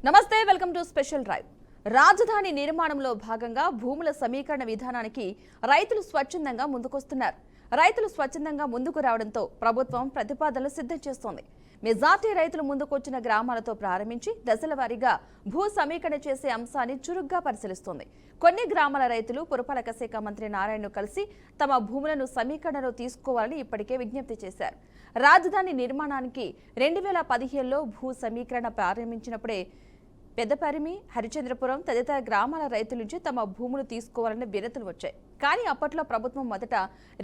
నమస్తే, welcome to special drive. రాజధాని నిర్మాణంలో భాగంగా భూముల సమీకరణ విధానానికి రైతులు స్వచ్ఛందంగా ముందుకొస్తున్నారు. రైతులు స్వచ్ఛందంగా ముందుకు రావడంతో ప్రభుత్వం ప్రతిపాదనలు సిద్ధం చేస్తోంది. మెజార్టీ రైతులు ముందుకొచ్చిన గ్రామాలతో ప్రారంభించి దశల వారీగా భూ సమీకరణ చేసే అంశాన్ని చురుగ్గా పరిశీలిస్తోంది. కొన్ని గ్రామాల రైతులు పురపాలక శాఖ మంత్రి నారాయణను కలిసి తమ భూములను సమీకరణలో తీసుకోవాలని ఇప్పటికే విజ్ఞప్తి చేశారు. రాజధాని నిర్మాణానికి 2015లో భూ సమీకరణ ప్రారంభించినప్పుడే పెద్దపరిమి, హరిచంద్రపురం తదితర గ్రామాల రైతుల నుంచి తమ భూములు తీసుకోవాలని వినతులు వచ్చాయి. కానీ అప్పట్లో ప్రభుత్వం మొదట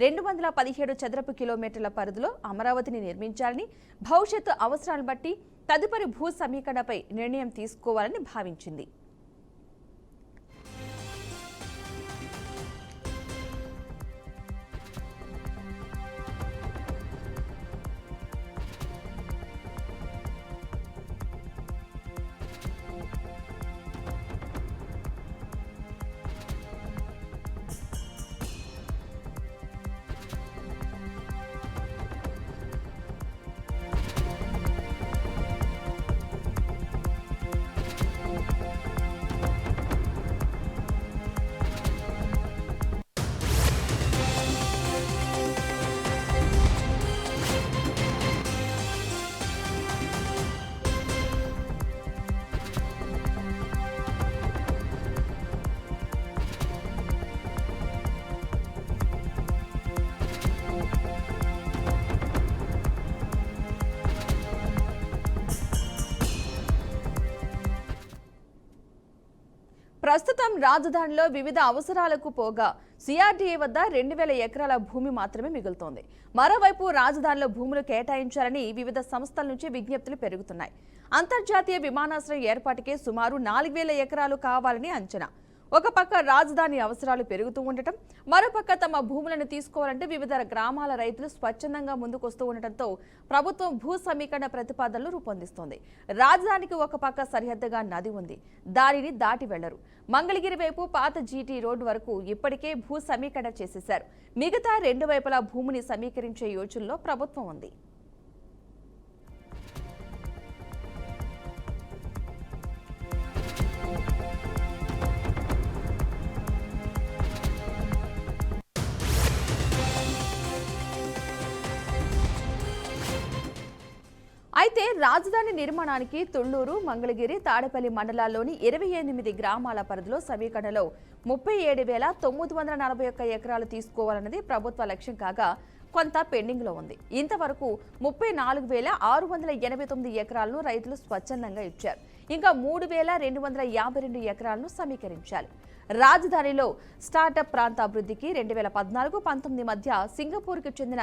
217 చదరపు కిలోమీటర్ల పరిధిలో అమరావతిని నిర్మించాలని, భవిష్యత్తు అవసరాలను బట్టి తదుపరి భూ సమీకరణపై నిర్ణయం తీసుకోవాలని భావించింది. ప్రస్తుతం రాజధానిలో వివిధ అవసరాలకు పోగా సిఆర్డీఏ వద్ద 2000 ఎకరాల భూమి మాత్రమే మిగులుతోంది. మరోవైపు రాజధానిలో భూములు కేటాయించాలని వివిధ సంస్థల నుంచి విజ్ఞప్తులు పెరుగుతున్నాయి. అంతర్జాతీయ విమానాశ్రయం ఏర్పాటుకే సుమారు 4000 ఎకరాలు కావాలని అంచనా. ఒక పక్క రాజధాని అవసరాలు పెరుగుతూ ఉండటం, మరోపక్క తమ భూములను తీసుకోవాలంటే వివిధ గ్రామాల రైతులు స్వచ్ఛందంగా ముందుకొస్తూ ఉండటంతో ప్రభుత్వం భూ సమీకరణ ప్రతిపాదనలు రూపొందిస్తోంది. రాజధానికి ఒక పక్క సరిహద్దుగా నది ఉంది, దానిని దాటి వెళ్లరు. మంగళగిరి వైపు పాత జీటీ రోడ్డు వరకు ఇప్పటికే భూ సమీకరణ చేసేశారు. మిగతా రెండు వైపులా భూమిని సమీకరించే యోచనలో ప్రభుత్వం ఉంది. అయితే రాజధాని నిర్మాణానికి తుళ్లూరు, మంగళగిరి, తాడేపల్లి మండలాల్లోని 28 గ్రామాల పరిధిలో సమీకరణలో 37,941 ఎకరాలు తీసుకోవాలన్నది ప్రభుత్వ లక్ష్యం కాగా కొంత పెండింగ్లో ఉంది. ఇంతవరకు 34,689 ఎకరాలను రైతులు స్వచ్ఛందంగా ఇచ్చారు. ఇంకా 3,252 ఎకరాలను సమీకరించాలి. రాజధానిలో స్టార్టప్ ప్రాంత అభివృద్ధికి 2014-19 మధ్య సింగపూర్కు చెందిన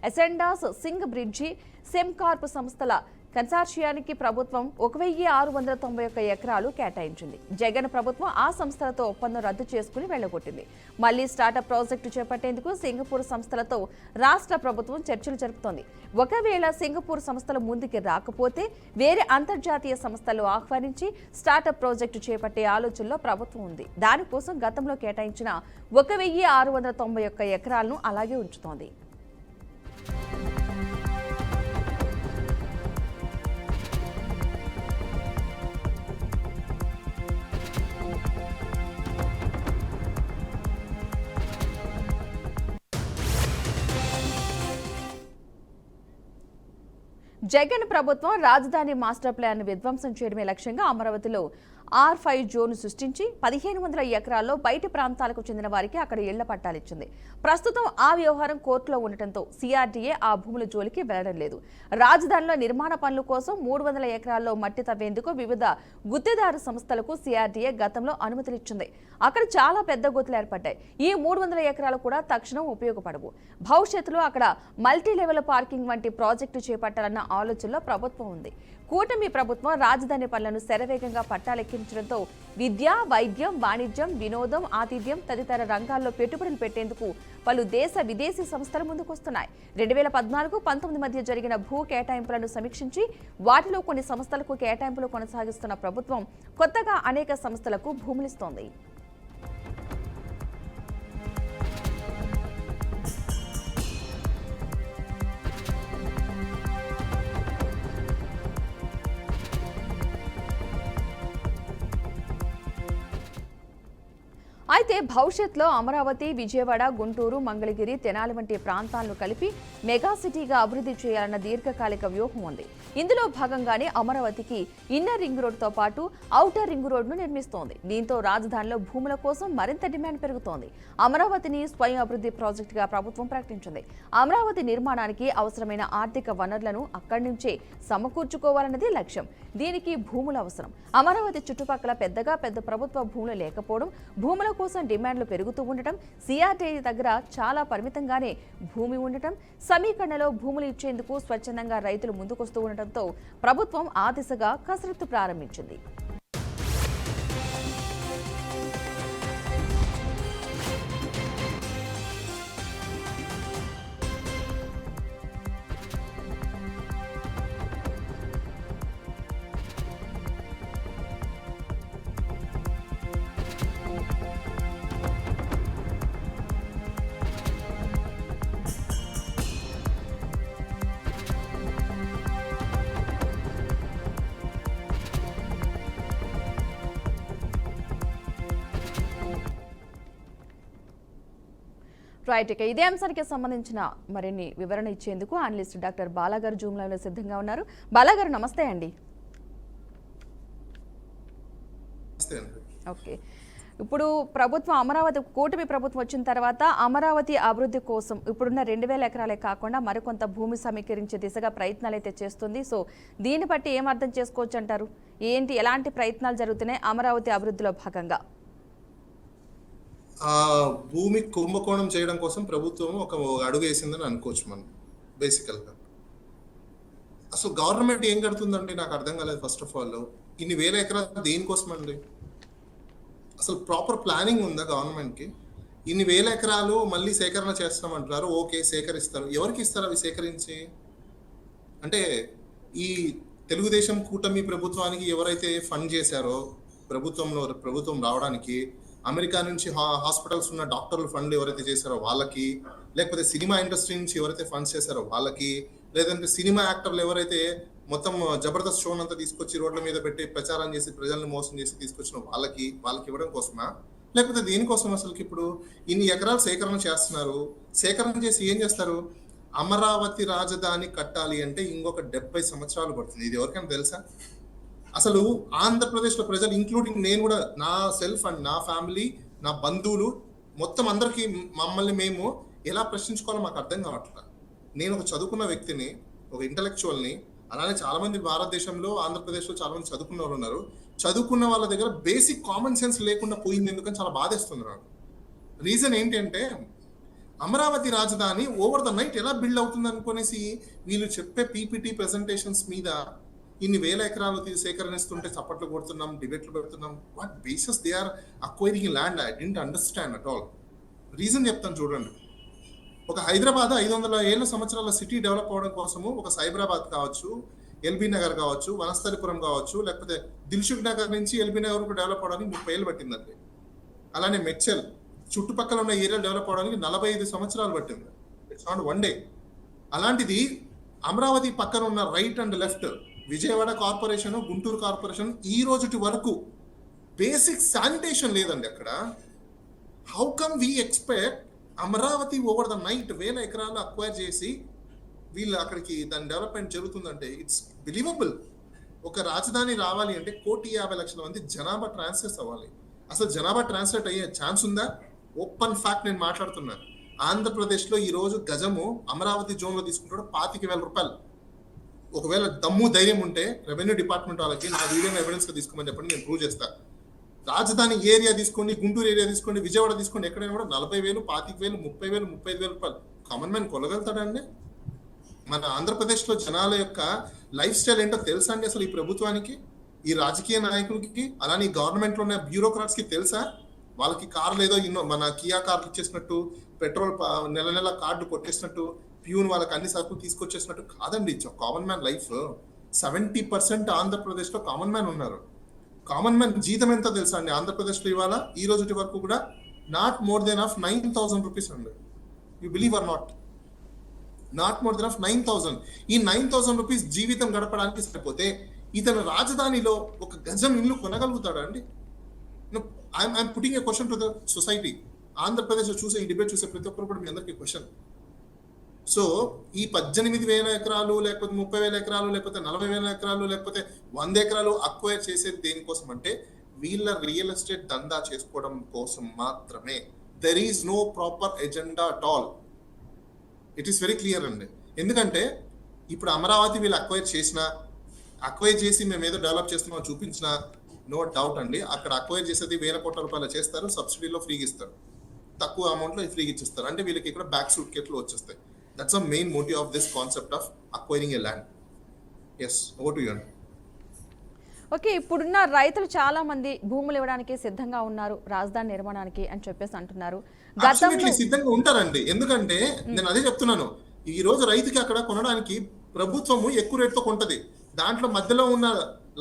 ఎసెండాస్, సింగ్ బ్రిడ్జి, సెమ్కార్ప్ సంస్థల కన్సార్షియానికి ప్రభుత్వం 1,691 ఎకరాలు కేటాయించింది. జగన్ ప్రభుత్వం ఆ సంస్థలతో ఒప్పందం రద్దు చేసుకుని వెళ్లగొట్టింది. మళ్లీ స్టార్టప్ ప్రాజెక్టు చేపట్టేందుకు సింగపూర్ సంస్థలతో రాష్ట్ర ప్రభుత్వం చర్చలు జరుపుతోంది. ఒకవేళ సింగపూర్ సంస్థలు ముందుకు రాకపోతే వేరే అంతర్జాతీయ సంస్థలు ఆహ్వానించి స్టార్టప్ ప్రాజెక్టు చేపట్టే ఆలోచనలో ప్రభుత్వం ఉంది. దానికోసం గతంలో కేటాయించిన 1,691 ఎకరాలను అలాగే ఉంచుతోంది. జగన్ ప్రభుత్వం రాజధాని మాస్టర్ ప్లాన్ విధ్వంసం చేయడమే లక్ష్యంగా అమరావతిలో R5 జోన్ సృష్టించి 1500 ఎకరాల్లో బయటి ప్రాంతాలకు చెందిన వారికి అక్కడ ఇళ్ల పట్టాలిచ్చింది. ప్రస్తుతం ఆ వ్యవహారం కోర్టులో ఉండటంతో సిఆర్డీఏ ఆ భూముల జోలికి వెళ్లడం లేదు. రాజధానిలో నిర్మాణ పనుల కోసం 300 ఎకరాల్లో మట్టి తవ్వేందుకు వివిధ గుత్తేదారు సంస్థలకు సిఆర్డీఏ గతంలో అనుమతులిచ్చింది. అక్కడ చాలా పెద్ద గుత్తలు ఏర్పడ్డాయి. ఈ 300 ఎకరాలు కూడా తక్షణం ఉపయోగపడవు. భవిష్యత్తులో అక్కడ మల్టీ లెవెల్ పార్కింగ్ వంటి ప్రాజెక్టు చేపట్టాలన్న ఆలోచనలో ప్రభుత్వం ఉంది. కూటమి ప్రభుత్వం రాజధాని పనులను శరవేగంగా పట్టాలెక్కించడంతో విద్య, వైద్యం, వాణిజ్యం, వినోదం, ఆతిథ్యం తదితర రంగాల్లో పెట్టుబడులు పెట్టేందుకు పలు దేశ విదేశీ సంస్థలు ముందుకొస్తున్నాయి. 2014-19 మధ్య జరిగిన భూ కేటాయింపులను సమీక్షించి వాటిలో కొన్ని సంస్థలకు కేటాయింపులు కొనసాగిస్తున్న ప్రభుత్వం కొత్తగా అనేక సంస్థలకు భూములిస్తోంది. అయితే భవిష్యత్తులో అమరావతి, విజయవాడ, గుంటూరు, మంగళగిరి, తెనాలి వంటి ప్రాంతాలను కలిపి మెగా సిటీగా అభివృద్ధి చేయాలన్న దీర్ఘకాలిక వ్యూహం ఉంది. ఇందులో భాగంగానే అమరావతికి ఇన్నర్ రింగ్ రోడ్డుతో పాటు ఔటర్ రింగ్ రోడ్డును నిర్మిస్తోంది. దీంతో రాజధానిలో భూముల కోసం మరింత డిమాండ్ పెరుగుతోంది. అమరావతిని స్వయం అభివృద్ధి ప్రాజెక్టుగా ప్రభుత్వం ప్రకటించింది. అమరావతి నిర్మాణానికి అవసరమైన ఆర్థిక వనరులను అక్కడి నుంచే సమకూర్చుకోవాలన్నది లక్ష్యం. దీనికి భూములు అవసరం. అమరావతి చుట్టుపక్కల పెద్ద ప్రభుత్వ భూములు లేకపోవడం, భూముల కోసం డిమాండ్లు పెరుగుతూ ఉండటం, సిఆర్టీ దగ్గర చాలా పరిమితంగానే భూమి ఉండటం, సమీకరణలో భూములు ఇచ్చేందుకు స్వచ్ఛందంగా రైతులు ముందుకొస్తూ ఉండటంతో ప్రభుత్వం ఆ దిశగా కసరత్తు ప్రారంభించింది. రైట్, ఇక ఇదే అంశానికి సంబంధించిన మరిన్ని వివరణ ఇచ్చేందుకు అనలిస్ట్ డాక్టర్ బాలాగారు జూమ్ లైవ్ లో సిద్ధంగా ఉన్నారు. బాలాగారు నమస్తే అండి. ఓకే, ఇప్పుడు ప్రభుత్వం అమరావతి కూటమి ప్రభుత్వం వచ్చిన తర్వాత అమరావతి అభివృద్ధి కోసం ఇప్పుడున్న 2000 ఎకరాలే కాకుండా మరికొంత భూమి సమీకరించే దిశగా ప్రయత్నాలు అయితే చేస్తుంది. సో దీన్ని బట్టి ఏం అర్థం చేసుకోవచ్చు అంటారు? ఎలాంటి ప్రయత్నాలు జరుగుతున్నాయి అమరావతి అభివృద్ధిలో భాగంగా? భూమి కుంభకోణం చేయడం కోసం ప్రభుత్వం ఒక అడుగు వేసిందని అనుకోవచ్చు. మనం బేసికల్గా అసలు గవర్నమెంట్ ఏం కడుతుందండి నాకు అర్థం కాలేదు. ఫస్ట్ ఆఫ్ ఆల్ ఇన్ని వేల ఎకరాలు దేనికోసం అండి? అసలు ప్రాపర్ ప్లానింగ్ ఉందా గవర్నమెంట్కి? ఇన్ని వేల ఎకరాలు మళ్ళీ సేకరణ చేస్తామంటారు. ఓకే, సేకరిస్తారు. ఎవరికి ఇస్తారు అవి సేకరించి? అంటే ఈ తెలుగుదేశం కూటమి ప్రభుత్వానికి ఎవరైతే ఫండ్ చేశారో ప్రభుత్వం రావడానికి, అమెరికా నుంచి హాస్పిటల్స్ ఉన్న డాక్టర్లు ఫండ్ ఎవరైతే చేశారో వాళ్ళకి, లేకపోతే సినిమా ఇండస్ట్రీ నుంచి ఎవరైతే ఫండ్స్ చేశారో వాళ్ళకి, లేదంటే సినిమా యాక్టర్లు ఎవరైతే మొత్తం జబర్దస్త్ షోన్ అంతా తీసుకొచ్చి రోడ్ల మీద పెట్టి ప్రచారం చేసి ప్రజల్ని మోసం చేసి తీసుకొచ్చిన వాళ్ళకి ఇవ్వడం కోసమా? లేకపోతే దేనికోసం అసలుకి ఇప్పుడు ఇన్ని ఎకరాలు సేకరణ చేస్తున్నారు? సేకరణ చేసి ఏం చేస్తారు? అమరావతి రాజధాని కట్టాలి అంటే ఇంకొక 70 సంవత్సరాలు పడుతుంది. ఇది ఎవరికైనా తెలుసా? అసలు ఆంధ్రప్రదేశ్లో ప్రజలు, ఇంక్లూడింగ్ నేను కూడా, నా సెల్ఫ్ అండ్ నా ఫ్యామిలీ, నా బంధువులు మొత్తం అందరికీ మమ్మల్ని మేము ఎలా ప్రశ్నించుకోవాలో మాకు అర్థం కావట్లేదు. నేను ఒక చదువుకున్న వ్యక్తిని, ఒక ఇంటలెక్చువల్ని. అలానే చాలా మంది భారతదేశంలో, ఆంధ్రప్రదేశ్లో చాలా మంది చదువుకున్న వాళ్ళు ఉన్నారు. చదువుకున్న వాళ్ళ దగ్గర బేసిక్ కామన్ సెన్స్ లేకుండా పోయింది ఎందుకని చాలా బాధేస్తుంది నాకు. రీజన్ ఏంటంటే అమరావతి రాజధాని ఓవర్ ద నైట్ ఎలా బిల్డ్ అవుతుంది అనుకునేసి వీళ్ళు చెప్పే పీపీటీ ప్రెజెంటేషన్స్ మీద ఇన్ని వేల ఎకరాలు సేకరణిస్తుంటే చప్పట్లు కొడుతున్నాం, డిబేట్లు పెడుతున్నాం. What basis they are acquiring land? I don't understand at all. Reason చెప్తాను చూడండి. ఒక హైదరాబాద్ 500 సంవత్సరాల సిటీ డెవలప్ అవడం కోసము ఒక సైబరాబాద్ కావచ్చు, ఎల్బీ నగర్ కావచ్చు, వనస్థలిపురం కావచ్చు, లేకపోతే దిల్సుఖ్ నగర్ నుంచి ఎల్బీ నగర్ వరకు డెవలప్ అవడానికి 30 ఏళ్ళు పట్టిందండి. అలానే మెడ్చల్ చుట్టుపక్కల ఉన్న ఏరియాలు డెవలప్ అవడానికి 45 సంవత్సరాలు పట్టింది. It's not one day. అలాంటిది అమరావతి పక్కన ఉన్న right and left Vijayawada corporation, Guntur corporation ఈ రోజుటి వరకు బేసిక్ శానిటేషన్ లేదండి అక్కడ. How come we expect Amaravati over the night 1000 ఎకరాలు అక్వైర్ చేసి వీళ్ళు అక్కడికి దాని డెవలప్మెంట్ జరుగుతుందంటే ఇట్స్ బిలీవబుల్. ఒక రాజధాని రావాలి అంటే 1,50,00,000 మంది జనాభా ట్రాన్స్లేట్ అవ్వాలి. అసలు జనాభా ట్రాన్స్లేట్ అయ్యే ఛాన్స్ ఉందా? ఓపెన్ ఫ్యాక్ట్ నేను మాట్లాడుతున్నాను. ఆంధ్రప్రదేశ్లో ఈ రోజు గజము అమరావతి జోన్లో తీసుకుంటాడు 25,000 రూపాయలు. ఒకవేళ దమ్ము ధైర్యం ఉంటే రెవెన్యూ డిపార్ట్మెంట్ వాళ్ళకి నా వీడియోని ఎవిడెన్స్ గా తీసుకోమని చెప్పండి, నేను ప్రూవ్ చేస్తాను. రాజధాని ఏరియా తీసుకోండి, గుంటూరు ఏరియా తీసుకోండి, విజయవాడ తీసుకోండి, ఎక్కడైనా కూడా 40,000, 25,000, 30,000, 35,000 రూపాయలు. కామన్ మ్యాన్ కొలగలుగుతాడండి? మన ఆంధ్రప్రదేశ్లో జనాల యొక్క లైఫ్ స్టైల్ ఏంటో తెలుసా అండి అసలు ఈ ప్రభుత్వానికి, ఈ రాజకీయ నాయకులకి, అలానే గవర్నమెంట్లో ఉన్న బ్యూరోక్రాట్స్ కి తెలుసా? వాళ్ళకి కార్లు ఏదో మన కియా కార్లు ఇచ్చేసినట్టు, పెట్రోల్ నెల కార్డు కొట్టేసినట్టు, ప్యూన్ వాళ్ళకి అన్ని సరుకులు తీసుకొచ్చేసినట్టు కాదండి. కామన్ మ్యాన్ లైఫ్ 70% ఆంధ్రప్రదేశ్లో కామన్ మ్యాన్ ఉన్నారు. కామన్ మ్యాన్ జీతం ఎంత తెలుసా అండి ఆంధ్రప్రదేశ్లో ఇవాళ ఈ రోజు వరకు కూడా? Not more than half 9,000 rupees అండి. You believe or not? Not more than half 9,000. ఈ 9,000 రూపీస్ జీవితం గడపడానికి సరిపోతే ఇతను రాజధానిలో ఒక గజం ఇల్లు కొనగలుగుతాడా అండి? I'm putting A question to the society. Andhra Pradesh చూసే ఈ డిబేట్ చూసే ప్రతి ఒక్కరు కూడా మీ అందరికీ క్వశ్చన్. సో ఈ 18,000 ఎకరాలు లేకపోతే 30,000 ఎకరాలు లేకపోతే 40,000 ఎకరాలు లేకపోతే 100 ఎకరాలు అక్వైర్ చేసేది దేనికోసం అంటే వీళ్ళ రియల్ ఎస్టేట్ దందా చేసుకోవడం కోసం మాత్రమే. There is no proper agenda at all. It is very clear అండి. ఎందుకంటే ఇప్పుడు అమరావతి వీళ్ళు అక్వైర్ చేసి మేము ఏదో డెవలప్ చేస్తున్నామో చూపించినా నో డౌట్ అండి, అక్కడ అక్వైర్ చేసేది వేల కోట్ల రూపాయలు చేస్తారు, సబ్సిడీలో ఫ్రీగా ఇస్తారు, తక్కువ అమౌంట్లో ఫ్రీగా ఇచ్చిస్తారు. అంటే వీళ్ళకి ఇక్కడ బ్యాక్ సూట్ కేట్లు వచ్చేస్తాయి. That's a main motive of this concept of acquiring a land. Yes, over to you. Okay, ఇప్పుడున్న రైతులు చాలా మంది భూములు ఇవ్వడానికి సిద్ధంగా ఉన్నారు రాజధాని నిర్మాణానికి అని చెప్పేసి అంటున్నారు. Absolutely సిద్ధంగా ఉంటారండి. ఎందుకంటే నేను అదే చెప్తున్నాను, ఈ రోజు రైతుకి అక్కడ కొనడానికి ప్రభుత్వము ఎక్కువ రేట్తో కొంటది. దాంట్లో మధ్యలో ఉన్న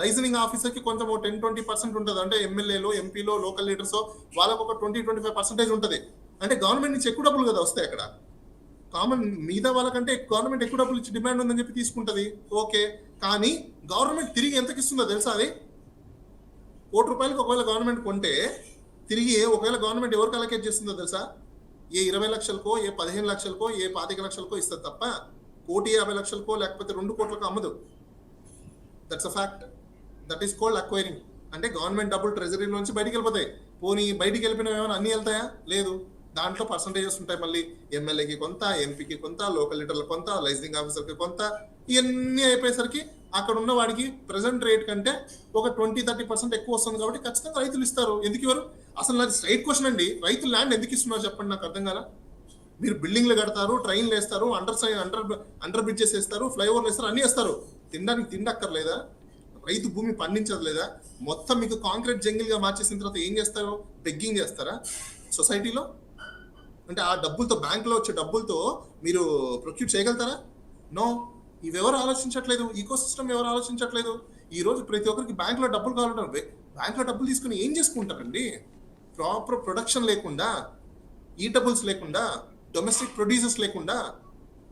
లైసెన్సింగ్ ఆఫీసర్కి కొంచెం 10-20% ఉంటుంది. అంటే ఎమ్మెల్యేలో, ఎంపీలో, లోకల్ లీడర్స్ వాళ్ళకు ఒక 20-25% ఉంటుంది. అంటే గవర్నమెంట్ నుంచి ఎక్కువ డబ్బులు కదా వస్తాయి అక్కడ. కామన్ మిగతా వాళ్ళకంటే గవర్నమెంట్ ఎక్కువ డబ్బులు ఇచ్చి డిమాండ్ ఉందని చెప్పి తీసుకుంటది. ఓకే, కానీ గవర్నమెంట్ తిరిగి ఎంతకి ఇస్తుందో తెలుసా? అది ₹1,00,00,000 ఒకవేళ గవర్నమెంట్ కొంటే తిరిగి ఒకవేళ గవర్నమెంట్ ఎవరికి అలొకేట్ చేస్తుందో తెలుసా? ఏ 20 లక్షలకో, ఏ 15 లక్షలకో, ఏ 25 లక్షలకో ఇస్తుంది తప్ప 1,50,00,000కో లేకపోతే 2 కోట్లకో అమ్మదు. That's a fact. That is called acquiring. అంటే గవర్నమెంట్ డబ్బులు ట్రెజరీలోంచి బయటికి వెళ్ళిపోతాయి. పోనీ బయటికి వెళ్ళిపోయినవి ఏమైనా అన్నీ వెళ్తాయా? లేదు. దాంట్లో పర్సంటేజెస్ ఉంటాయి. మళ్ళీ ఎమ్మెల్యేకి కొంత, ఎంపీకి కొంత, లోకల్ లీడర్లకు కొంత, లైసెన్సింగ్ ఆఫీసర్కి కొంత, ఇవన్నీ అయిపోయేసరికి అక్కడ ఉన్న వాడికి ప్రెసెంట్ రేట్ కంటే ఒక 20-30% ఎక్కువ వస్తుంది. కాబట్టి ఖచ్చితంగా రైతులు ఇస్తారు. ఎందుకు ఇవ్వరు? అసలు నాకు స్ట్రైట్ క్వశ్చన్ అండి, రైతులు ల్యాండ్ ఎందుకు ఇస్తున్నారు చెప్పండి, నాకు అర్థం కాదా? మీరు బిల్డింగ్లు కడతారు, ట్రైన్లు వేస్తారు, అండర్ బ్రిడ్జెస్ వేస్తారు, ఫ్లైఓవర్లు వేస్తారు, అన్ని వేస్తారు. తినడానికి తిండక్కర్లేదా? రైతు భూమి పండించదు లేదా? మొత్తం మీకు కాంక్రీట్ జంగిల్గా మార్చేసిన తర్వాత ఏం చేస్తారు? బెగ్గింగ్ చేస్తారా సొసైటీలో? అంటే ఆ డబ్బులతో, బ్యాంకులో వచ్చే డబ్బులతో మీరు ప్రొక్యూట్ చేయగలుగుతారా? నో. ఇవెవరు ఆలోచించట్లేదు, ఈకో సిస్టమ్ ఎవరు ఆలోచించట్లేదు. ఈ రోజు ప్రతి ఒక్కరికి బ్యాంకులో డబ్బులు కావాలంటే బ్యాంకులో డబ్బులు తీసుకుని ఏం చేసుకుంటారండి? ప్రాపర్ ప్రొడక్షన్ లేకుండా, ఈటబుల్స్ లేకుండా, డొమెస్టిక్ ప్రొడ్యూసర్స్ లేకుండా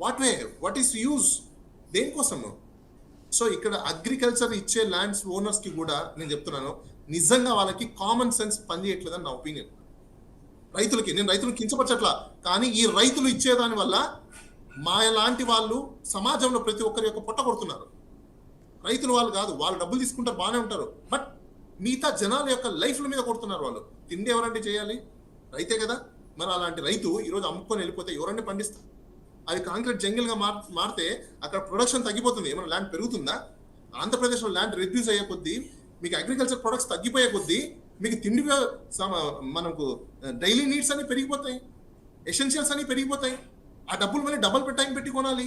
వాట్ ఈస్ యూజ్? దేనికోసము? సో ఇక్కడ అగ్రికల్చర్ ఇచ్చే ల్యాండ్స్ ఓనర్స్కి కూడా నేను చెప్తున్నాను, నిజంగా వాళ్ళకి కామన్ సెన్స్ పనిచేయట్లేదని నా ఒపీనియన్. నేను రైతులు కించపరచట్లా, కానీ ఈ రైతులు ఇచ్చేదాని వల్ల మా లాంటి వాళ్ళు సమాజంలో ప్రతి ఒక్కరి యొక్క పొట్ట కొడుతున్నారు. రైతులు వాళ్ళు కాదు, వాళ్ళు డబ్బులు తీసుకుంటారు, బాగానే ఉంటారు, బట్ మిగతా జనాల యొక్క లైఫ్ల మీద కొడుతున్నారు. వాళ్ళు తిండి ఎవరంటే చేయాలి? రైతే కదా. మరి అలాంటి రైతు ఈరోజు అమ్ముకొని వెళ్ళిపోతే ఎవరంటే పండిస్తారు? అది కాంక్రీట్ జంగిల్గా మారితే అక్కడ ప్రొడక్షన్ తగ్గిపోతుంది. ఏమైనా ల్యాండ్ పెరుగుతుందా? ఆంధ్రప్రదేశ్లో ల్యాండ్ రిడ్యూస్ అయ్యే కొద్దీ, మీకు అగ్రికల్చర్ ప్రొడక్ట్స్ తగ్గిపోయే కొద్దీ మీకు తిండి, మనకు డైలీ నీడ్స్ అన్ని పెరిగిపోతాయి, ఎసెన్షియల్స్ అన్ని పెరిగిపోతాయి. ఆ డబ్బులు మళ్ళీ డబల్ టైం పెట్టి కొనాలి.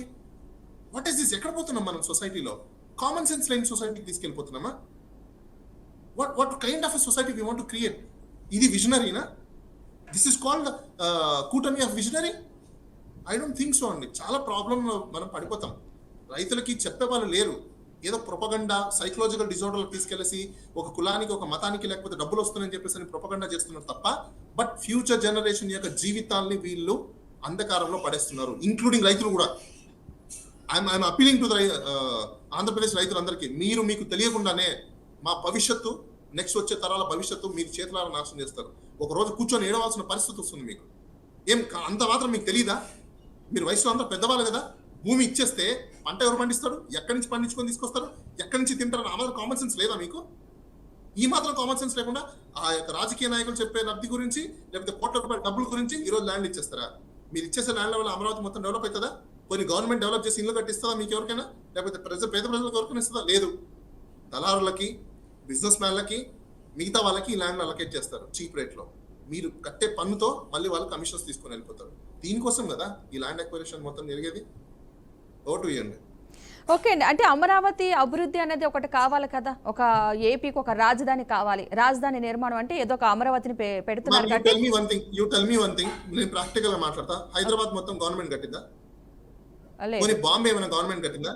What is this? ఎక్కడ పోతున్నాం మనం సొసైటీలో? కామన్ సెన్స్ లేని సొసైటీకి తీసుకెళ్ళిపోతున్నామా? What kind of a society we want to create? ఇది విజనరీనా? దిస్ ఇస్ కాల్డ్ కూటమి of visionary? I don't think so అండి. చాలా ప్రాబ్లం మనం పడిపోతాం. రైతులకి చెప్పే వాళ్ళు లేరు. ఏదో ప్రొపగండా, సైకలాజికల్ డిజార్డర్లకు తీసుకెళ్ళేసి ఒక కులానికి, ఒక మతానికి లేకపోతే డబ్బులు వస్తున్నాయని చెప్పేసి ప్రొపగండా చేస్తున్నారు తప్ప, బట్ ఫ్యూచర్ జనరేషన్ యొక్క జీవితాల్ని వీళ్ళు అంధకారంలో పడేస్తున్నారు, ఇంక్లూడింగ్ రైతులు కూడా. I'm appealing to the Andhra Pradesh రైతులందరికీ, మీకు తెలియకుండానే మా భవిష్యత్తు, నెక్స్ట్ వచ్చే తరాల భవిష్యత్తు మీరు చేతులారా నాశనం చేస్తారు. ఒక రోజు కూర్చొని ఏడవలసిన పరిస్థితి వస్తుంది మీకు. ఏం అంత మాత్రం మీకు తెలియదా? మీరు వయసులో అంతా పెద్దవాళ్ళు కదా. భూమి ఇచ్చేస్తే పంట ఎవరు పండిస్తారు? ఎక్కడి నుంచి పండించుకొని తీసుకొస్తారు? ఎక్కడి నుంచి తింటారు? ఆ మాత్రం కామన్ సెన్స్ లేదా మీకు? ఈ మాత్రం కామన్ సెన్స్ లేకుండా ఆ యొక్క రాజకీయ నాయకులు చెప్పే లబ్ధి గురించి, లేకపోతే కోట్ల రూపాయల డబ్బుల గురించి ఈరోజు ల్యాండ్ ఇచ్చేస్తారా? మీరు ఇచ్చేసే ల్యాండ్ల వల్ల అమరావతి మొత్తం డెవలప్ అవుతుందా? కొన్ని గవర్నమెంట్ డెవలప్ చేసి ఇల్లు కట్టిస్తుందా మీకు ఎవరికైనా? లేకపోతే పేద ప్రజలకు ఎవరికైనా ఇస్తుందా? లేదు. దళారులకి, బిజినెస్ మ్యాన్లకి, మిగతా వాళ్ళకి ఈ ల్యాండ్ అలొకేట్ చేస్తారు చీప్ రేట్లో. మీరు కట్టే పన్నుతో మళ్ళీ వాళ్ళు కమిషన్స్ తీసుకొని వెళ్ళిపోతారు. దీనికోసం కదా ఈ ల్యాండ్ అక్వైరేషన్ మొత్తం జరిగేది. ఓటు ఇవ్వండి. ఓకే అండి, అంటే అమరావతి అభివృద్ధి అనేది ఒకటి కావాలి కదా. ఒక ఏపీకి ఒక రాజధాని కావాలి. రాజధాని నిర్మాణం అంటే ఏదో ఒక అమరావతిని పెడుతున్నారు. You tell me one thing, నేను ప్రాక్టికల్ గా మాట్లాడతా. హైదరాబాద్ మొత్తం గవర్నమెంట్ కట్టిందా? పోనీ బాంబే ఏమైనా గవర్నమెంట్ కట్టిందా?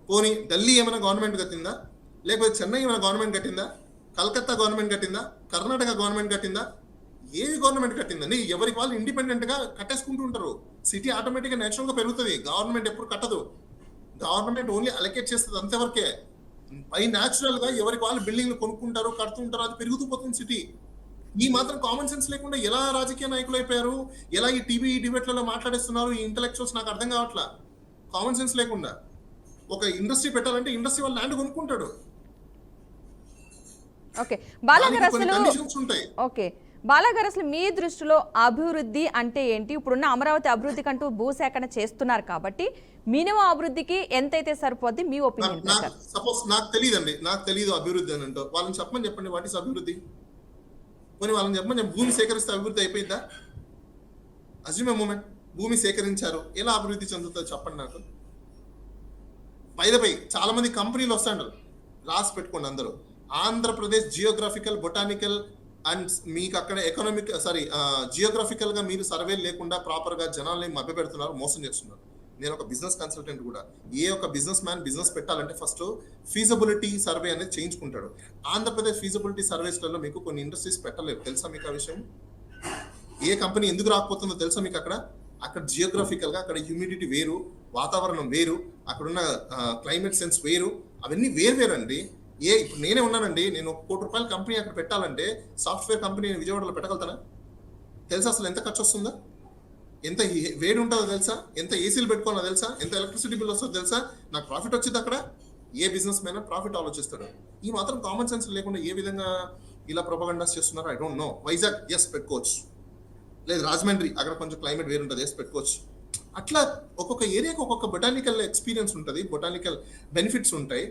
పోనీ ఢిల్లీ ఏమైనా గవర్నమెంట్ కట్టిందా? లేకపోతే చెన్నై ఏమైనా గవర్నమెంట్ కట్టిందా? కలకత్తా గవర్నమెంట్ కట్టిందా? కర్ణాటక గవర్నమెంట్ కట్టిందా? ఏది గవర్నమెంట్ కట్టిందండి? ఎవరికి వాళ్ళు ఇండిపెండెంట్ గా కట్టేసుకుంటూ ఉంటారు. సిటీ ఆటోమేటిక్ గా నేచురల్ గా పెరుగుతుంది. గవర్నమెంట్ ఎప్పుడు కట్టదు. గవర్నమెంట్ ఓన్లీ అలొకేట్ చేస్తుంది అంతవరకే. పై న్యాచురల్ గా ఎవరికి వాళ్ళు బిల్డింగ్లు కొనుక్కుంటారు, కడుతుంటారు, అది పెరుగుతూ పోతుంది సిటీ. ఈ మాత్రం కామన్ సెన్స్ లేకుండా ఎలా రాజకీయ నాయకులు అయిపోయారు, ఎలా ఈ టీవీ డిబేట్లలో మాట్లాడేస్తున్నారు ఈ ఇంటలెక్చువల్స్, నాకు అర్థం కావట్లా. కామన్ సెన్స్ లేకుండా ఒక ఇండస్ట్రీ పెట్టాలంటే ఇండస్ట్రీ వాళ్ళ ల్యాండ్ కొనుక్కుంటాడు, ఓకే బాలా గారు దానికి కొన్ని అసలు కండిషన్స్ ఉంటాయి. ఓకే బాలా గారు అసలు మీ దృష్టిలో అభివృద్ధి అంటే ఏంటి? ఇప్పుడున్న అమరావతి అభివృద్ధికి అంటూ భూసేకరణ చేస్తున్నారు కాబట్టి మినిమం అభివృద్ధికి ఎంతైతే సరిపోద్ది మీ ఒపీనియన్ ప్రకారం? సపోజ్ నాకు తెలియదండి, నాకు తెలియదు అభివృద్ధి అని అంటూ వాళ్ళని చెప్పండి వాట్ ఈస్ అభివృద్ధి. పోనీ వాళ్ళని చెప్పమని, భూమి సేకరిస్తే అభివృద్ధి అయిపోయిందా? అజ్యూమ్ ఎ మూమెంట్, భూమి సేకరించారు, ఎలా అభివృద్ధి చెందుతుందో చెప్పండి నాకు. పై చాలా మంది కంపెనీలు వస్తాండ్రు, రాసి పెట్టుకోండి అందరూ. ఆంధ్రప్రదేశ్ జియోగ్రఫికల్, బొటానికల్ అండ్ మీకు అక్కడ ఎకనామిక్ జియోగ్రఫికల్ గా మీరు సర్వే లేకుండా ప్రాపర్ గా జనాల్ని మభ్య పెడుతున్నారు, మోసం చేస్తున్నారు. నేను ఒక బిజినెస్ కన్సల్టెంట్ కూడా. ఏ ఒక బిజినెస్ మ్యాన్ బిజినెస్ పెట్టాలంటే ఫస్ట్ ఫీజబిలిటీ సర్వే అనేది చేయించుకుంటాడు. ఆంధ్రప్రదేశ్ ఫీజబిలిటీ సర్వేస్లలో మీకు కొన్ని ఇండస్ట్రీస్ పెట్టలేవు, తెలుసా మీకు ఆ విషయం? ఏ కంపెనీ ఎందుకు రాకపోతుందో తెలుసా మీకు? అక్కడ జియోగ్రఫికల్ గా అక్కడ హ్యూమిడిటీ వేరు, వాతావరణం వేరు, అక్కడున్న క్లైమేట్ సెన్స్ వేరు, అవన్నీ వేరు అండి. ఇప్పుడు నేనే ఉన్నానండి, నేను ₹1 కోటి కంపెనీ అక్కడ పెట్టాలంటే సాఫ్ట్వేర్ కంపెనీ విజయవాడలో పెట్టగలుగుతానా? తెలుసా అసలు ఎంత ఖర్చు వస్తుందా? ఎంత వేడి ఉంటుందో తెలుసా? ఎంత ఏసీలు పెట్టుకోవాలో తెలుసా? ఎంత ఎలక్ట్రిసిటీ బిల్ వస్తుందో తెలుసా? నాకు ప్రాఫిట్ వచ్చింది అక్కడ. ఏ బిజినెస్ మ్యాన్ ప్రాఫిట్ ఆలోచిస్తాడు. ఈ మాత్రం కామన్ సెన్స్ లేకుండా ఏ విధంగా ఇలా ప్రొపగండాస్ చేస్తున్నారో I don't know. Vizag as పెట్టుకోవచ్చు, లేదు రాజమండ్రి అక్కడ కొంచెం క్లైమేట్ వేరు ఉంటుంది, ఎస్ పెట్టుకోవచ్చు. అట్లా ఒక్కొక్క ఏరియాకి ఒక్కొక్క బొటానికల్ ఎక్స్పీరియన్స్ ఉంటుంది, బొటానికల్ బెనిఫిట్స్ ఉంటాయి,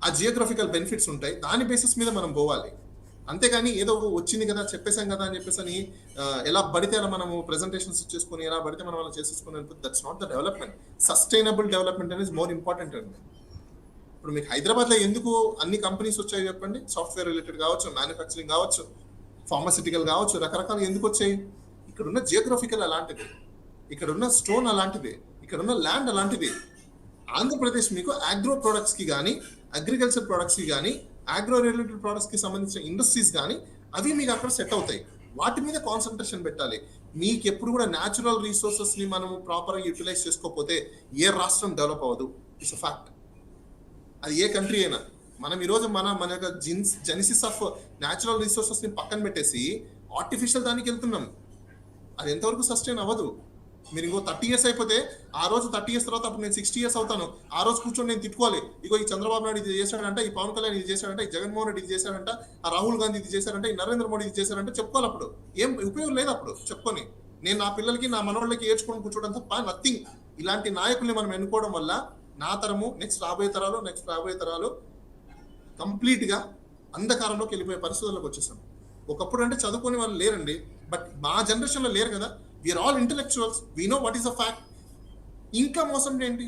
ఆ జియోగ్రఫికల్ బెనిఫిట్స్ ఉంటాయి. దాని బేసిస్ మీద మనం పోవాలి. అంతేగాని ఏదో వచ్చింది కదా చెప్పేసాం కదా అని చెప్పేసి ఎలా పడితే అలా మనము ప్రెజెంటేషన్స్ చేసుకుని ఎలా పడితే మనం అలా చేసేసుకుని, that's not the development. Sustainable development అనేది మోర్ ఇంపార్టెంట్ అండి. ఇప్పుడు మీకు హైదరాబాద్లో ఎందుకు అన్ని కంపెనీస్ వచ్చాయి చెప్పండి? సాఫ్ట్వేర్ రిలేటెడ్ కావచ్చు, మ్యానుఫ్యాక్చరింగ్ కావచ్చు, ఫార్మాసిటికల్ కావచ్చు, రకరకాలు ఎందుకు వచ్చాయి? ఇక్కడున్న జియోగ్రఫికల్ అలాంటిది, ఇక్కడున్న స్టోన్ అలాంటిది, ఇక్కడున్న ల్యాండ్ అలాంటిది. ఆంధ్రప్రదేశ్ మీకు ఆగ్రో ప్రొడక్ట్స్ కి కానీ, అగ్రికల్చర్ ప్రొడక్ట్స్ కి కానీ, ఆగ్రో రిలేటెడ్ ప్రొడక్ట్స్ కి సంబంధించిన ఇండస్ట్రీస్ కానీ అవి మీకు అక్కడ సెట్ అవుతాయి. వాటి మీద కాన్సన్ట్రేషన్ పెట్టాలి. మీకు ఎప్పుడు కూడా న్యాచురల్ రిసోర్సెస్ ని మనము ప్రాపర్ గా యూటిలైజ్ చేసుకోకపోతే ఏ రాష్ట్రం డెవలప్ అవ్వదు. It's a fact. అది ఏ కంట్రీ అయినా. మనం ఈరోజు మన యొక్క జెనిసిస్ ఆఫ్ న్యాచురల్ రిసోర్సెస్ ని పక్కన పెట్టేసి ఆర్టిఫిషియల్ దానికి వెళ్తున్నాం. అది ఎంతవరకు సస్టైన్ అవ్వదు. మీరు ఇంకో 30 years అయిపోతే ఆ రోజు 30 years తర్వాత అప్పుడు నేను 60 years అవుతాను. ఆ రోజు కూర్చొని నేను తిట్టుకోవాలి, ఇగో ఈ చంద్రబాబు నాయుడు ఇది చేశాడంట, ఈ పవన్ కళ్యాణ్ ఇది చేశాడంట, ఈ జగన్మోహన్ రెడ్డి ఇది చేశాడంట, ఆ రాహుల్ గాంధీ ఇది చేశాడంట, ఈ నరేంద్ర మోడీ ఇది చేశాడంటే చెప్పుకోవాలి. అప్పుడు ఏం ఉపయోగం లేదు. అప్పుడు చెప్పుకొని నేను నా పిల్లలకి నా మనోళ్ళకి ఏడ్చుకొని కూర్చోవడం తప్ప నథింగ్. ఇలాంటి నాయకుల్ని మనం ఎన్నుకోవడం వల్ల నా తరము, నెక్స్ట్ రాబోయే తరాలు కంప్లీట్ గా అంధకారంలోకి వెళ్ళిపోయే పరిస్థితుల్లోకి వచ్చేసాం. ఒకప్పుడు అంటే చదువుకొని వాళ్ళు లేరండి, బట్ మా జనరేషన్ లో లేరు కదా. We are all intellectuals, we know what is the fact. ఇంకా మోసం ఏంటి?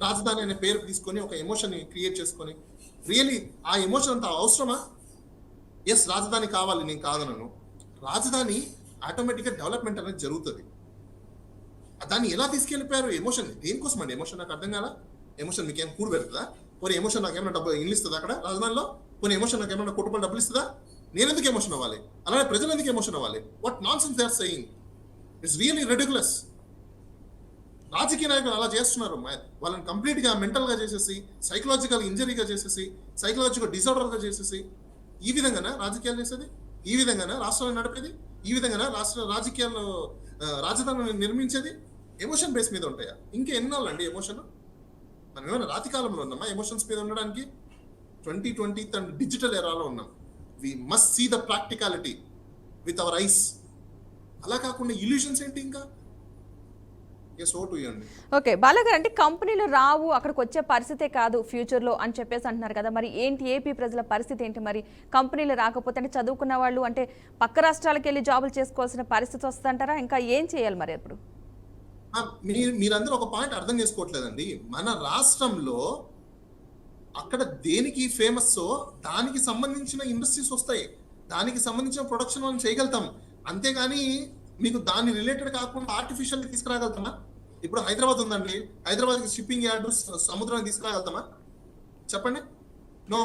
రాజధాని అనే పేరు తీసుకొని ఒక ఎమోషన్ క్రియేట్ చేసుకొని, రియలీ ఆ ఎమోషన్ అంత అవసరమా? ఎస్ రాజధాని కావాలి, నేను కాదనను. రాజధాని ఆటోమేటిక్గా డెవలప్మెంట్ అనేది జరుగుతుంది. దాన్ని ఎలా తీసుకెళ్ళిపోయారు? ఎమోషన్ దేనికోసం అండి? ఎమోషన్ నాకు అర్థం కాల. ఎమోషన్ మీకు ఏమైనా కూడు పెడుతుందా? పోనీ ఎమోషన్ నాకు ఏమైనా డబ్బు ఇల్లు ఇస్తుందా అక్కడ రాజధానిలో? పోనీ ఎమోషన్ నాకు ఏమైనా ₹1 కోటి డబ్బులు ఇస్తుందా? నేను ఎందుకు ఎమోషన్ అవ్వాలి? అలానే ప్రజలు ఎందుకు ఎమోషన్ అవ్వాలి? What nonsense they are saying. It's really ridiculous. రాజకీయ నాయకులు అలా చేస్తున్నారు. వాళ్ళని కంప్లీట్ గా మెంటల్ గా చేసేసి, సైకలాజికల్ ఇంజరీగా చేసేసి, సైకలాజికల్ డిజార్డర్ గా చేసేసి, ఈ విధంగానే రాజకీయాలు చేసేది, ఈ విధంగానే రాష్ట్రాలను నడిపేది, ఈ విధంగానే రాజకీయాల్లో రాజధానిని నిర్మించేది. ఎమోషన్ బేస్ మీద ఉంటాయా? ఇంకా ఎన్నాళ్ళండి ఎమోషన్? మనం ఏమైనా రాతి కాలంలో ఉన్నామా ఎమోషన్స్ మీద ఉండడానికి? 2020 అండ్ డిజిటల్ ఎరాలో ఉన్నాం. We must see the practicality with our eyes. అలా కాకుండా ఇల్యూషన్స్ ఏంటి? ఇంకా ఓకే బాలాగారు, అంటే కంపెనీలు రావు, అక్కడికి వచ్చే పరిస్థితే కాదు ఫ్యూచర్లో అని చెప్పేసి అంటున్నారు కదా. మరి ఏంటి ఏపీ ప్రజల పరిస్థితి ఏంటి? మరి కంపెనీలు రాకపోతే అంటే చదువుకున్న వాళ్ళు అంటే పక్క రాష్ట్రాలకు వెళ్ళి జాబులు చేసుకోవాల్సిన పరిస్థితి వస్తుందంటారా? ఇంకా ఏం చేయాలి మరి? అప్పుడు మీరందరూ ఒక పాయింట్ అర్థం చేసుకోవట్లేదండి. మన రాష్ట్రంలో అక్కడ దేనికి ఫేమస్ దానికి సంబంధించిన ఇండస్ట్రీస్ వస్తాయి, దానికి సంబంధించిన ప్రొడక్షన్ మనం చేయగలుగుతాం. అంతేగాని మీకు దాని రిలేటెడ్ కాకుండా ఆర్టిఫిషియల్ తీసుకురాగలుగుతామా? ఇప్పుడు హైదరాబాద్ ఉందండి, హైదరాబాద్కి షిప్పింగ్ యార్డు సముద్రాన్ని తీసుకురాగలుగుతామా చెప్పండి? నో.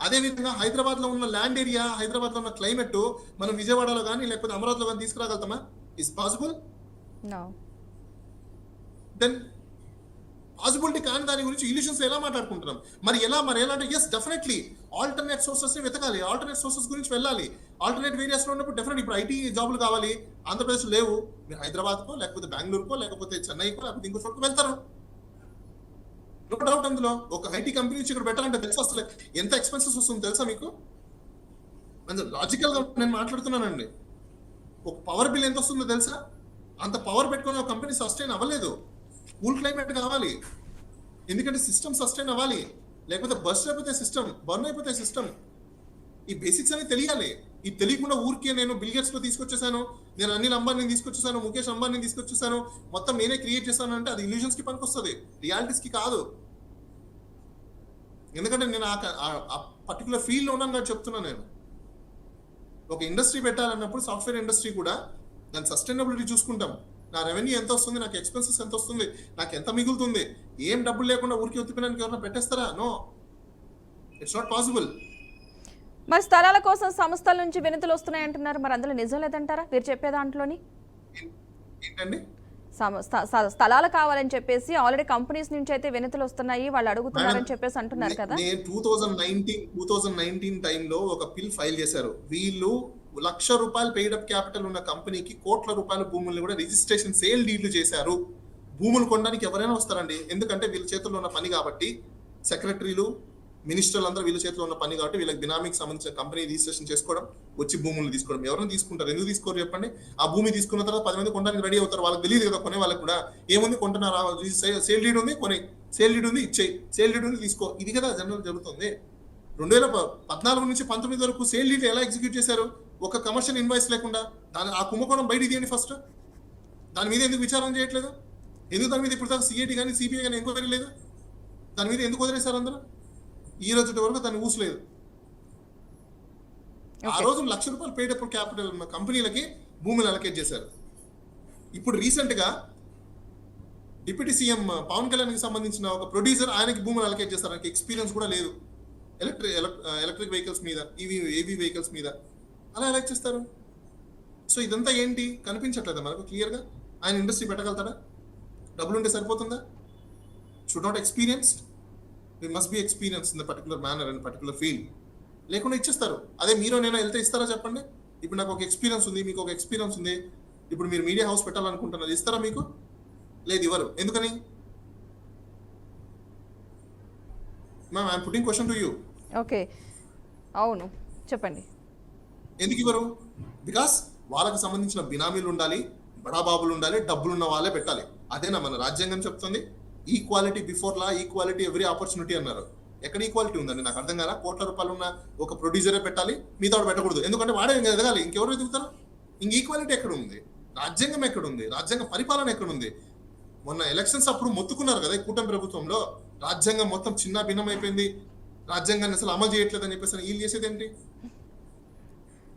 అదేవిధంగా హైదరాబాద్ లో ఉన్న ల్యాండ్ ఏరియా, హైదరాబాద్ లో ఉన్న క్లైమేట్ మనం విజయవాడలో కానీ లేకపోతే అమరావతిలో కానీ తీసుకురాగలుగుతామా? Is possible? No. Then possibility కాని దాని గురించి ఇల్యూషన్స్ ఎలా మాట్లాడుకుంటున్నాం? మరి ఎలా అంటే ఎస్ డెఫినెట్లీ ఆల్టర్నేట్ సోర్సెస్ ని వెతకాలి, ఆల్టర్నేట్ సోర్సెస్ గురించి వెళ్ళాలి. ఆల్టర్నేట్ వేరియాస్ లో ఉన్నప్పుడు డెఫినెట్ ఇప్పుడు ఐటీ జాబులు కావాలి, ఆంధ్రప్రదేశ్ లేవు, మీరు హైదరాబాద్కో లేకపోతే బెంగళూరుకో లేకపోతే చెన్నైకో లేకపోతే ఇంకో చోటుకు వెళ్తారు. నో డౌట్ అందులో. ఒక ఐటీ కంపెనీ నుంచి ఇక్కడ పెట్టాలంటే తెలుసా అసలు ఎంత ఎక్స్పెన్సెస్ వస్తుంది తెలుసా మీకు? లాజికల్ గా నేను మాట్లాడుతున్నానండి. ఒక పవర్ బిల్ ఎంత వస్తుందో తెలుసా? అంత పవర్ పెట్టుకుని ఒక కంపెనీ సస్టైన్ అవ్వలేదు. కూల్ క్లైమేట్ కావాలి, ఎందుకంటే సిస్టమ్ సస్టైన్ అవ్వాలి, లేకపోతే బస్ట్ అయిపోతే సిస్టమ్, బర్న్ అయిపోతే సిస్టమ్. ఈ బేసిక్స్ అనేది తెలియాలి. ఇది తెలియకుండా ఊరికే నేను బిల్ గేట్స్ లో తీసుకొచ్చేసాను, నేను అనిల్ అంబానీని తీసుకొచ్చేసాను, ముఖేష్ అంబానీని తీసుకొచ్చేసాను, మొత్తం నేనే క్రియేట్ చేశాను అంటే అది ఇల్యూజన్స్ కి పనికి వస్తుంది, రియాలిటీస్ కి కాదు. ఎందుకంటే నేను ఆ పర్టికులర్ ఫీల్డ్ లో ఉన్నాను కాబట్టి చెప్తున్నాను. నేను ఒక ఇండస్ట్రీ పెట్టాలన్నప్పుడు సాఫ్ట్వేర్ ఇండస్ట్రీ కూడా దాని సస్టైనబిలిటీ చూసుకుంటాం. నా రెవెన్యూ ఎంత వస్తుంది, నాకు ఎక్స్పెన్సెస్ ఎంత వస్తుంది, నాకు ఎంత మిగులుతుంది, ఏం డబ్బులు లేకుండా ఊరికి ఒత్తిపోయినానికి ఎవరైనా పెట్టేస్తారా? No, it's not possible. మరి స్థలాల కోసం సంస్థల నుంచి వినతులు వస్తున్నాయి అంటున్నారు, మరి అందులో నిజం లేదంటారా మీరు చెప్పే దాంట్లోని? ఏంటండి? స్థలాలు కావాలని చెప్పేసి ఆల్రెడీ కంపెనీస్ నుంచి అయితే వినతులు వస్తున్నాయి, వాళ్ళు అడుగుతున్నారని చెప్పేసి అంటున్నారు కదా. నేను 2019 టైంలో ఒక బిల్ ఫైల్ చేశారు. వీళ్ళు ₹1,00,000 పెయిడ్ అప్ క్యాపిటల్ ఉన్న కంపెనీకి కోట్ల రూపాయల భూముల్ని కూడా రిజిస్ట్రేషన్ సేల్ డీడ్లు చేశారు. భూములు కొనడానికి ఎవరైనా వస్తారండి, ఎందుకంటే వీళ్ళ చేతుల్లో ఉన్న పని కాబట్టి. సెక్రటరీలు, మినిస్టర్లు అందరూ వీళ్ళ చేతిలో ఉన్న పని కాబట్టి వీళ్ళకి బినామీకి సంబంధించిన కంపెనీ రిజిస్ట్రేషన్ చేసుకోవడం, వచ్చి భూములు తీసుకోవడం. ఎవరైనా తీసుకుంటారు, ఎందుకు తీసుకోరు చెప్పండి? ఆ భూమి తీసుకున్న తర్వాత 10 మంది కొనడానికి రెడీ అవుతారు. వాళ్ళకి తెలియదు కదా, కొనే వాళ్ళకి కూడా ఏముంది, కొంటున్నారా, సేల్ డీడ్ ఉంది, కొని సేల్ డీడ్ ఉంది, ఇచ్చేయి, సేల్ డీడ్ ఉంది, తీసుకో. ఇది కదా జనరల్ జరుగుతుంది. 2014 నుంచి 19 వరకు సేల్ డీడ్ ఎలా ఎగ్జిక్యూట్ చేశారు? ఒక కమర్షియల్ ఇన్వాయిస్ లేకుండా. ఆ కుంభకోణం బయట తీయండి ఫస్ట్. దాని మీద ఎందుకు విచారణ చేయట్లేదు? ఎందుకు దాని మీద ఇప్పుడు దాకా సిఐడి కానీ సిబిఐ కానీ ఎంక్వైరీ లేదు? దాని మీద ఎందుకు వదిలేశారు అందరూ? ఈ రోజు వరకు దాన్ని ఊసలేదు. ఆ రోజు ₹1,00,000 పెయిడ్ అప్ క్యాపిటల్ ఉన్న కంపెనీలకి భూములు అలకేట్ చేశారు. ఇప్పుడు రీసెంట్ గా డిప్యూటీ సీఎం పవన్ కళ్యాణ్ కి సంబంధించిన ఒక ప్రొడ్యూసర్ ఆయనకి భూములు అలకేట్ చేస్తారు. ఆయనకి ఎక్స్పీరియన్స్ కూడా లేదు ఎలక్ట్రిక్ వెహికల్స్ మీద, ఏవీ వెహికల్స్ మీద. అలా ఎలా చేస్తారు? సో ఇదంతా ఏంటి కనిపించట్లేదా మనకు క్లియర్ గా? ఆయన ఇండస్ట్రీ పెట్టగలుగుతాడా? డబ్బులు ఉంటే సరిపోతుందా? Should not experienced, we must be experience in the particular manner and particular field. లేకుండా ఇచ్చేస్తారు. అదే మీరు నేను వెళ్తే ఇస్తారా చెప్పండి? ఇప్పుడు నాకు ఒక ఎక్స్పీరియన్స్ ఉంది, మీకు ఒక ఎక్స్పీరియన్స్ ఉంది, ఇప్పుడు మీరు మీడియా హౌస్ పెట్టాలనుకుంటున్నారు, ఇస్తారా మీకు? లేదు, ఇవ్వరు. ఎందుకని? Ma'am, I'm putting question to you. Okay, అవును, చెప్పండి. ఎందుకు ఇవ్వరు? బికాస్ వాళ్ళకి సంబంధించిన బినామీలు ఉండాలి, బడాబాబులు ఉండాలి, డబ్బులున్న వాళ్ళే పెట్టాలి. అదేనా మన రాజ్యాంగం చెప్తుంది? Equality before law, equality every opportunity అన్నారు. ఎక్కడ ఈక్వాలిటీ ఉందండి? నాకు అర్థం కాదా. కోట్ల రూపాయలు ఉన్న ఒక ప్రొడ్యూసరే పెట్టాలి, మిగతా పెట్టకూడదు. ఎందుకంటే వాడే ఎదగాలి, ఇంకెవరు ఎదుగుతారు? ఇంక ఈక్వాలిటీ ఎక్కడ ఉంది? రాజ్యాంగం ఎక్కడ ఉంది? రాజ్యాంగ పరిపాలన ఎక్కడ ఉంది? మొన్న ఎలక్షన్స్ అప్పుడు మొత్తుకున్నారు కదా కూటమి ప్రభుత్వంలో, రాజ్యాంగం మొత్తం చిన్న భిన్నం అయిపోయింది, రాజ్యాంగాన్ని అసలు అమలు చేయట్లేదు అని చెప్పేసి వీళ్ళు చేసేది ఏంటి?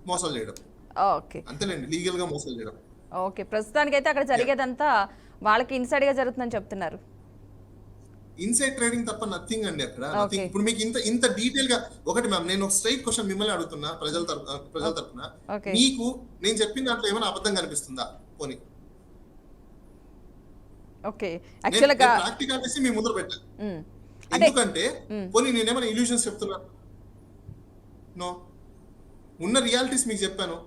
మోసాలు చేయడం. ఓకే, అంతేలేండి, లీగల్ గా మోసాలు చేయడం. ఓకే, ప్రస్తుతానికైతే అక్కడ జరిగేదంతా వాళ్ళకి ఇన్సైడ్ గా జరుగుతుందని చెప్తున్నారు. ఇన్సైడ్ ట్రేడింగ్ తప్ప నథింగ్ అండి అక్కడ. ఇప్పుడు మీకు ఇంత డీటెయిల్ గా ఒకటి మ్యామ్, నేను ఒక స్ట్రైట్ క్వశ్చన్ మిమ్మల్ని అడుగుతున్నా, ప్రజల తరపున. మీకు నేను చెప్పిన దాంట్లో ఏమైనా అబద్ధం కనిపిస్తుందా? పోనీ ప్రాక్టికాలిటీస్ మీ ముందర పెట్టాను. ఎందుకంటే పోనీ నేనేమైనా ఇల్యూషన్స్ చెప్తున్నా? నో, ఉన్న రియాలిటీస్ మీకు చెప్పాను.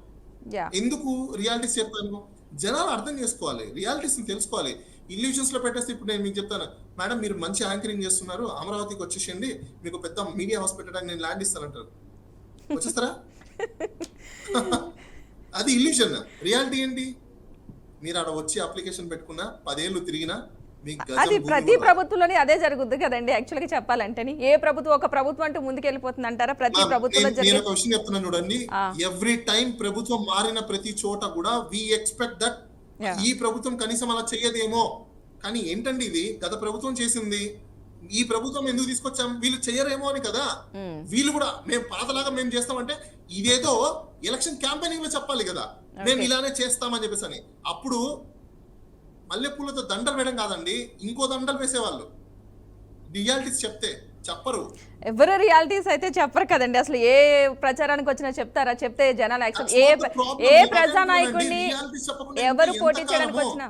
ఎందుకు రియాలిటీస్ చెప్పాను? జనాలు అర్థం చేసుకోవాలి, రియాలిటీస్ తెలుసుకోవాలి. ఇల్యూషన్స్ లో పెట్టేస్తే ఇప్పుడు నేను మీకు చెప్తాను, మేడం మీరు మంచి యాంకరింగ్ చేస్తున్నారు, అమరావతికి వచ్చేసండి, మీకు పెద్ద మీడియా హౌస్ పెట్టడానికి నేను ల్యాండ్ ఇస్తానంటారు. వచ్చేస్తారా? అది ఇల్యూషన్. రియాలిటీ ఏంటి? మీరు అక్కడ వచ్చి అప్లికేషన్ పెట్టుకున్నా 10 ఏళ్ళు తిరిగినా అది ప్రతి ప్రభుత్వంలోనే అదే జరుగుద్ది కదండి. యాక్చువల్ గా చెప్పాలంటే ఏ ప్రభుత్వం ఒక ప్రభుత్వం అంటూ ముందుకు వెళ్ళిపోతుంది అంటారా? ప్రతి ప్రభుత్వంలో నేను ఒక విషయం చెప్తున్నాను చూడండి, ఎవ్రీ టైం ప్రభుత్వం మారిన ప్రతి చోట కూడా వి ఎక్స్పెక్ట్ దట్ ఈ ప్రభుత్వం కనీసం అలా చెయ్యదేమో. కానీ ఏంటండి ఇది గత ప్రభుత్వం చేసింది, ఈ ప్రభుత్వం ఎందుకు తీసుకొచ్చాం? వీళ్ళు చెయ్యరేమో అని కదా. వీళ్ళు కూడా మేము పాతలాగా మేము చేస్తామంటే ఇదేదో ఎలక్షన్ క్యాంపెయినింగ్ లో చెప్పాలి కదా, మేము ఇలానే చేస్తామని చెప్పేసి అని. అప్పుడు మల్లెపూలతో దండలు వేయడం కాదండి, ఇంకో దండలు వేసేవాళ్ళు. రియాలిటీస్ చెప్తే చెప్పరు. ఎవరు రియాలిటీస్ అయితే చెప్పరు కదండి. అసలు ఏ ప్రచారానికి వచ్చినా చెప్తారా? చెప్తే జనాలు యాక్సెప్ట్. ఏ ప్రజానాయకుడిని ఎవరు పోటీ చేయడానికి వచ్చినా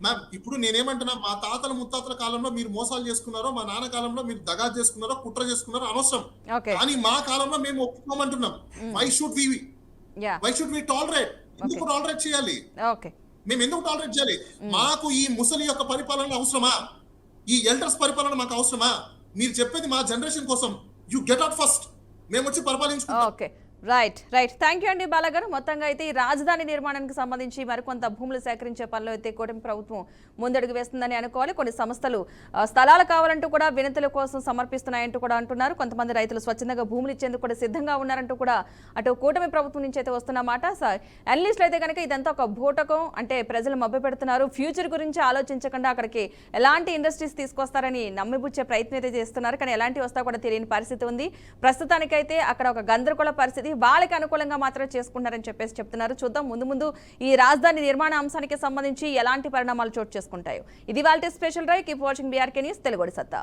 మ్యామ్ ఇప్పుడు నేనేమంటున్నా, మా తాతల ముత్తాతల కాలంలో మీరు మోసాలు చేసుకున్నారో, మా నాన్న కాలంలో మీరు దగా చేసుకున్నారో, కుట్ర చేసుకున్నారో అనవసరం. ఓకే. కానీ మా కాలంలో మేము ఒప్పుకోమంటున్నాం. Why should ya. We tolerate? ఎందుకు టాలరేట్ చేయాలి? ఓకే. మేము ఎందుకు టాలరేట్ చేయాలి? మాకు ఈ ముసలి యొక్క పరిపాలన అవసరమా? ఈ ఎల్డర్స్ పరిపాలన మాకు అవసరమా? మీరు చెప్పేది మా జనరేషన్ కోసం. యు గెట్ అవుట్ ఫస్ట్, మేము వచ్చి పరిపాలించుకుంటాం. ఓకే. రైట్. థ్యాంక్ యూ అండి బాలగారు. మొత్తంగా అయితే ఈ రాజధాని నిర్మాణానికి సంబంధించి మరికొంత భూములు సేకరించే పనిలో అయితే కూటమి ప్రభుత్వం ముందడుగు వేస్తుందని అనుకోవాలి. కొన్ని సంస్థలు స్థలాలు కావాలంటూ కూడా వినతుల కోసం సమర్పిస్తున్నాయంటూ కూడా అంటున్నారు. కొంతమంది రైతులు స్వచ్ఛందంగా భూములు ఇచ్చేందుకు కూడా సిద్ధంగా ఉన్నారంటూ కూడా అటు కూటమి ప్రభుత్వం నుంచి అయితే వస్తున్న మాట. అనలిస్టులు అయితే కనుక ఇదంతా ఒక భూటకం, అంటే ప్రజలు మభ్య పెడుతున్నారు, ఫ్యూచర్ గురించి ఆలోచించకుండా అక్కడికి ఎలాంటి ఇండస్ట్రీస్ తీసుకొస్తారని నమ్మిబుచ్చే ప్రయత్నం అయితే చేస్తున్నారు. కానీ ఎలాంటి వస్తా కూడా తెలియని పరిస్థితి ఉంది. ప్రస్తుతానికైతే అక్కడ ఒక గందరగోళ పరిస్థితి, వాళ్ళకి అనుకూలంగా మాత్రమే చేసుకుంటారని చెప్పేసి చెప్తున్నారు. చూద్దాం ముందు ఈ రాజధాని నిర్మాణ అంశానికి సంబంధించి ఎలాంటి పరిణామాలు చోటు చేసుకుంటాయో. ఇది వాళ్ళ special drive. Keep watching BRK news Telugu సత్తా.